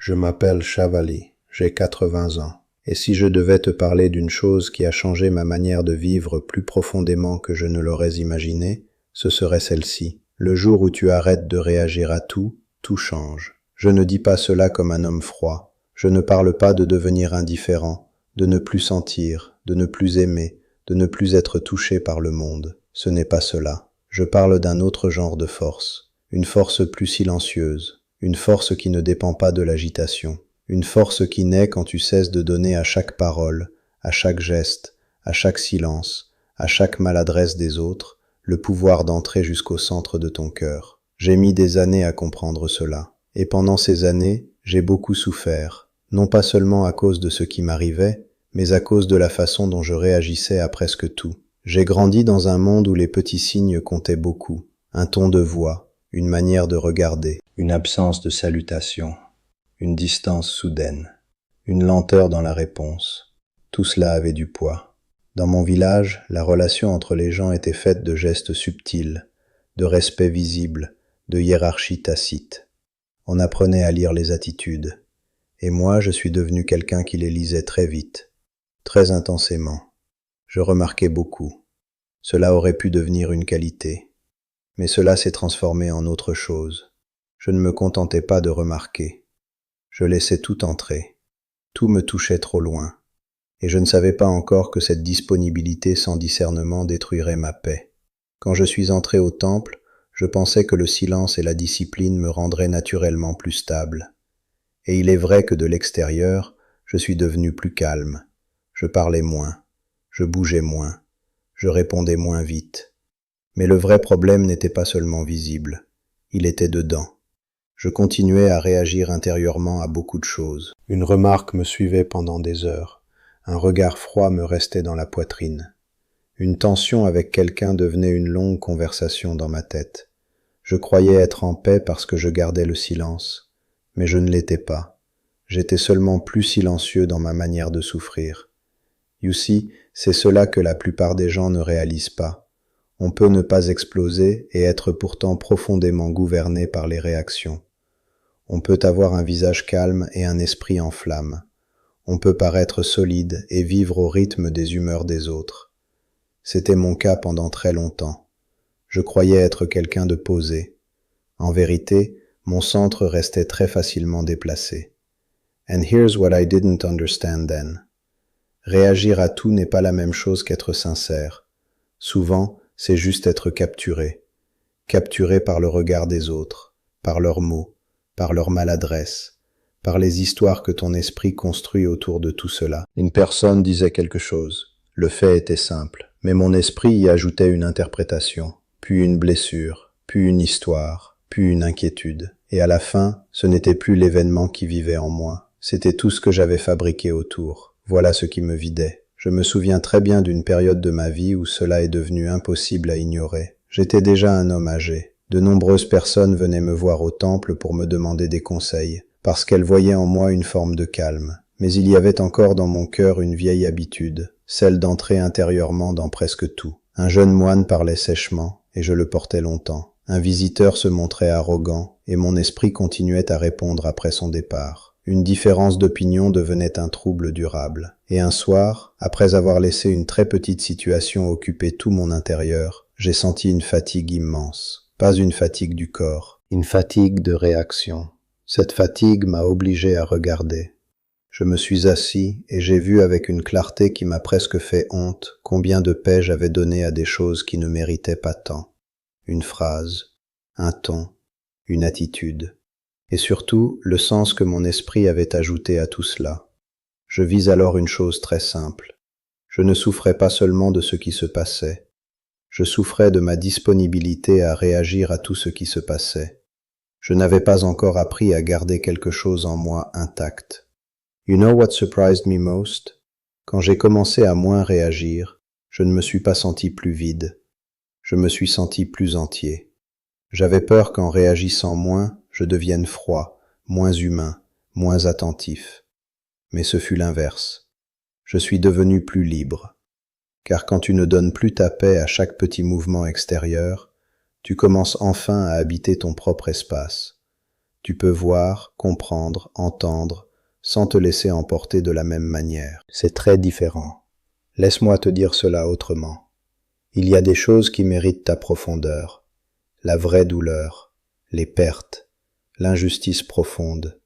Je m'appelle Shavali, j'ai 80 ans. Et si je devais te parler d'une chose qui a changé ma manière de vivre plus profondément que je ne l'aurais imaginé, ce serait celle-ci. Le jour où tu arrêtes de réagir à tout, tout change. Je ne dis pas cela comme un homme froid. Je ne parle pas de devenir indifférent, de ne plus sentir, de ne plus aimer, de ne plus être touché par le monde. Ce n'est pas cela. Je parle d'un autre genre de force. Une force plus silencieuse. Une force qui ne dépend pas de l'agitation. Une force qui naît quand tu cesses de donner à chaque parole, à chaque geste, à chaque silence, à chaque maladresse des autres, le pouvoir d'entrer jusqu'au centre de ton cœur. J'ai mis des années à comprendre cela. Et pendant ces années, j'ai beaucoup souffert, non pas seulement à cause de ce qui m'arrivait, mais à cause de la façon dont je réagissais à presque tout. J'ai grandi dans un monde où les petits signes comptaient beaucoup. Un ton de voix, une manière de regarder, une absence de salutation, une distance soudaine, une lenteur dans la réponse. Tout cela avait du poids. Dans mon village, la relation entre les gens était faite de gestes subtils, de respect visible, de hiérarchie tacite. On apprenait à lire les attitudes. Et moi, je suis devenu quelqu'un qui les lisait très vite, très intensément. Je remarquais beaucoup. Cela aurait pu devenir une qualité. Mais cela s'est transformé en autre chose. Je ne me contentais pas de remarquer. Je laissais tout entrer. Tout me touchait trop loin. Et je ne savais pas encore que cette disponibilité sans discernement détruirait ma paix. Quand je suis entré au temple, je pensais que le silence et la discipline me rendraient naturellement plus stable. Et il est vrai que de l'extérieur, je suis devenu plus calme. Je parlais moins. Je bougeais moins. Je répondais moins vite. Mais le vrai problème n'était pas seulement visible. Il était dedans. Je continuais à réagir intérieurement à beaucoup de choses. Une remarque me suivait pendant des heures. Un regard froid me restait dans la poitrine. Une tension avec quelqu'un devenait une longue conversation dans ma tête. Je croyais être en paix parce que je gardais le silence. Mais je ne l'étais pas. J'étais seulement plus silencieux dans ma manière de souffrir. You see, c'est cela que la plupart des gens ne réalisent pas. On peut ne pas exploser et être pourtant profondément gouverné par les réactions. On peut avoir un visage calme et un esprit en flamme. On peut paraître solide et vivre au rythme des humeurs des autres. C'était mon cas pendant très longtemps. Je croyais être quelqu'un de posé. En vérité, mon centre restait très facilement déplacé. And here's what I didn't understand then. Réagir à tout n'est pas la même chose qu'être sincère. Souvent, c'est juste être capturé. Capturé par le regard des autres, par leurs mots, par leur maladresse, par les histoires que ton esprit construit autour de tout cela. Une personne disait quelque chose. Le fait était simple, mais mon esprit y ajoutait une interprétation, puis une blessure, puis une histoire, puis une inquiétude. Et à la fin, ce n'était plus l'événement qui vivait en moi, c'était tout ce que j'avais fabriqué autour. Voilà ce qui me vidait. Je me souviens très bien d'une période de ma vie où cela est devenu impossible à ignorer. J'étais déjà un homme âgé. De nombreuses personnes venaient me voir au temple pour me demander des conseils, parce qu'elles voyaient en moi une forme de calme. Mais il y avait encore dans mon cœur une vieille habitude, celle d'entrer intérieurement dans presque tout. Un jeune moine parlait sèchement, et je le portais longtemps. Un visiteur se montrait arrogant, et mon esprit continuait à répondre après son départ. Une différence d'opinion devenait un trouble durable. Et un soir, après avoir laissé une très petite situation occuper tout mon intérieur, j'ai senti une fatigue immense. Pas une fatigue du corps, une fatigue de réaction. Cette fatigue m'a obligé à regarder. Je me suis assis et j'ai vu avec une clarté qui m'a presque fait honte combien de paix j'avais donné à des choses qui ne méritaient pas tant. Une phrase, un ton, une attitude. Et surtout, le sens que mon esprit avait ajouté à tout cela. Je vis alors une chose très simple. Je ne souffrais pas seulement de ce qui se passait. Je souffrais de ma disponibilité à réagir à tout ce qui se passait. Je n'avais pas encore appris à garder quelque chose en moi intact. You know what surprised me most? Quand j'ai commencé à moins réagir, je ne me suis pas senti plus vide. Je me suis senti plus entier. J'avais peur qu'en réagissant moins, je devienne froid, moins humain, moins attentif. Mais ce fut l'inverse. Je suis devenu plus libre. Car quand tu ne donnes plus ta paix à chaque petit mouvement extérieur, tu commences enfin à habiter ton propre espace. Tu peux voir, comprendre, entendre, sans te laisser emporter de la même manière. C'est très différent. Laisse-moi te dire cela autrement. Il y a des choses qui méritent ta profondeur. La vraie douleur, les pertes, l'injustice profonde,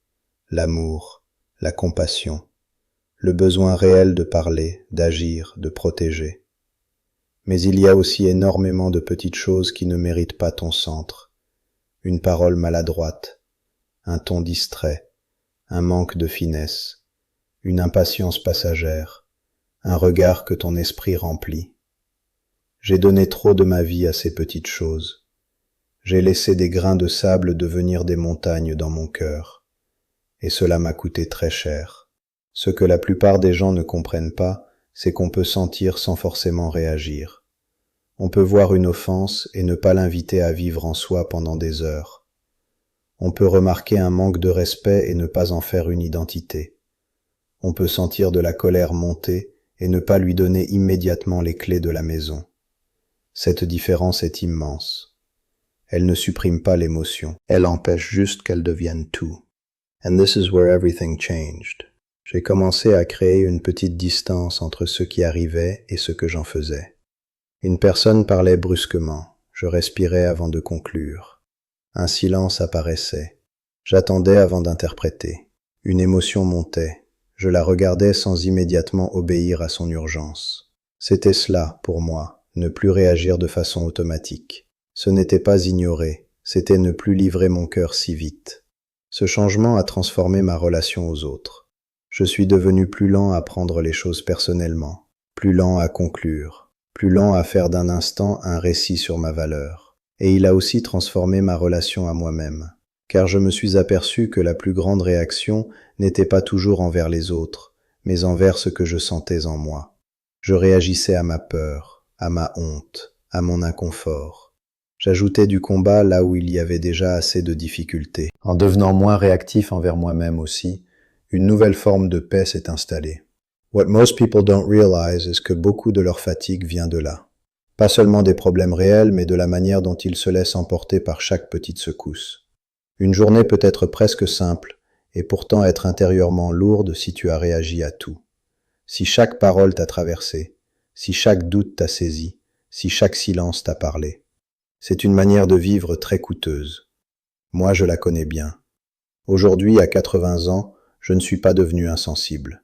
l'amour, la compassion, le besoin réel de parler, d'agir, de protéger. Mais il y a aussi énormément de petites choses qui ne méritent pas ton centre. Une parole maladroite, un ton distrait, un manque de finesse, une impatience passagère, un regard que ton esprit remplit. J'ai donné trop de ma vie à ces petites choses. J'ai laissé des grains de sable devenir des montagnes dans mon cœur. Et cela m'a coûté très cher. Ce que la plupart des gens ne comprennent pas, c'est qu'on peut sentir sans forcément réagir. On peut voir une offense et ne pas l'inviter à vivre en soi pendant des heures. On peut remarquer un manque de respect et ne pas en faire une identité. On peut sentir de la colère monter et ne pas lui donner immédiatement les clés de la maison. Cette différence est immense. Elle ne supprime pas l'émotion, elle empêche juste qu'elle devienne tout. And this is where everything changed. J'ai commencé à créer une petite distance entre ce qui arrivait et ce que j'en faisais. Une personne parlait brusquement, je respirais avant de conclure. Un silence apparaissait. J'attendais avant d'interpréter. Une émotion montait. Je la regardais sans immédiatement obéir à son urgence. C'était cela, pour moi, ne plus réagir de façon automatique. Ce n'était pas ignorer, c'était ne plus livrer mon cœur si vite. Ce changement a transformé ma relation aux autres. Je suis devenu plus lent à prendre les choses personnellement, plus lent à conclure, plus lent à faire d'un instant un récit sur ma valeur. Et il a aussi transformé ma relation à moi-même, car je me suis aperçu que la plus grande réaction n'était pas toujours envers les autres, mais envers ce que je sentais en moi. Je réagissais à ma peur, à ma honte, à mon inconfort. J'ajoutais du combat là où il y avait déjà assez de difficultés. En devenant moins réactif envers moi-même aussi, une nouvelle forme de paix s'est installée. What most people don't realize is que beaucoup de leur fatigue vient de là. Pas seulement des problèmes réels, mais de la manière dont ils se laissent emporter par chaque petite secousse. Une journée peut être presque simple, et pourtant être intérieurement lourde si tu as réagi à tout. Si chaque parole t'a traversé, si chaque doute t'a saisi, si chaque silence t'a parlé. C'est une manière de vivre très coûteuse. Moi, je la connais bien. Aujourd'hui, à 80 ans, je ne suis pas devenu insensible.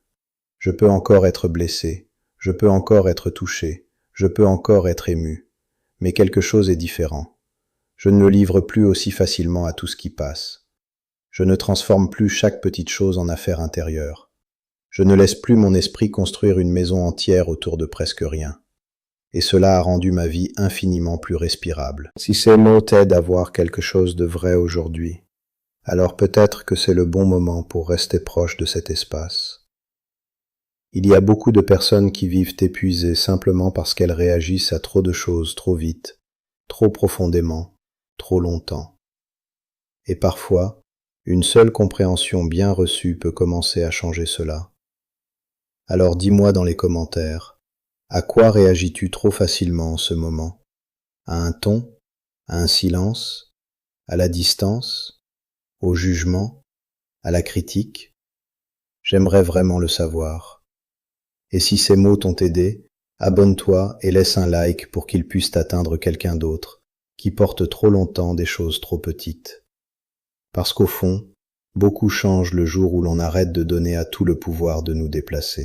Je peux encore être blessé, je peux encore être touché, je peux encore être ému. Mais quelque chose est différent. Je ne me livre plus aussi facilement à tout ce qui passe. Je ne transforme plus chaque petite chose en affaire intérieure. Je ne laisse plus mon esprit construire une maison entière autour de presque rien. Et cela a rendu ma vie infiniment plus respirable. Si ces mots t'aident à voir quelque chose de vrai aujourd'hui, alors peut-être que c'est le bon moment pour rester proche de cet espace. Il y a beaucoup de personnes qui vivent épuisées simplement parce qu'elles réagissent à trop de choses trop vite, trop profondément, trop longtemps. Et parfois, une seule compréhension bien reçue peut commencer à changer cela. Alors dis-moi dans les commentaires, à quoi réagis-tu trop facilement en ce moment? À un ton? À un silence? À la distance? Au jugement? À la critique? J'aimerais vraiment le savoir. Et si ces mots t'ont aidé, abonne-toi et laisse un like pour qu'ils puissent atteindre quelqu'un d'autre, qui porte trop longtemps des choses trop petites. Parce qu'au fond, beaucoup changent le jour où l'on arrête de donner à tout le pouvoir de nous déplacer.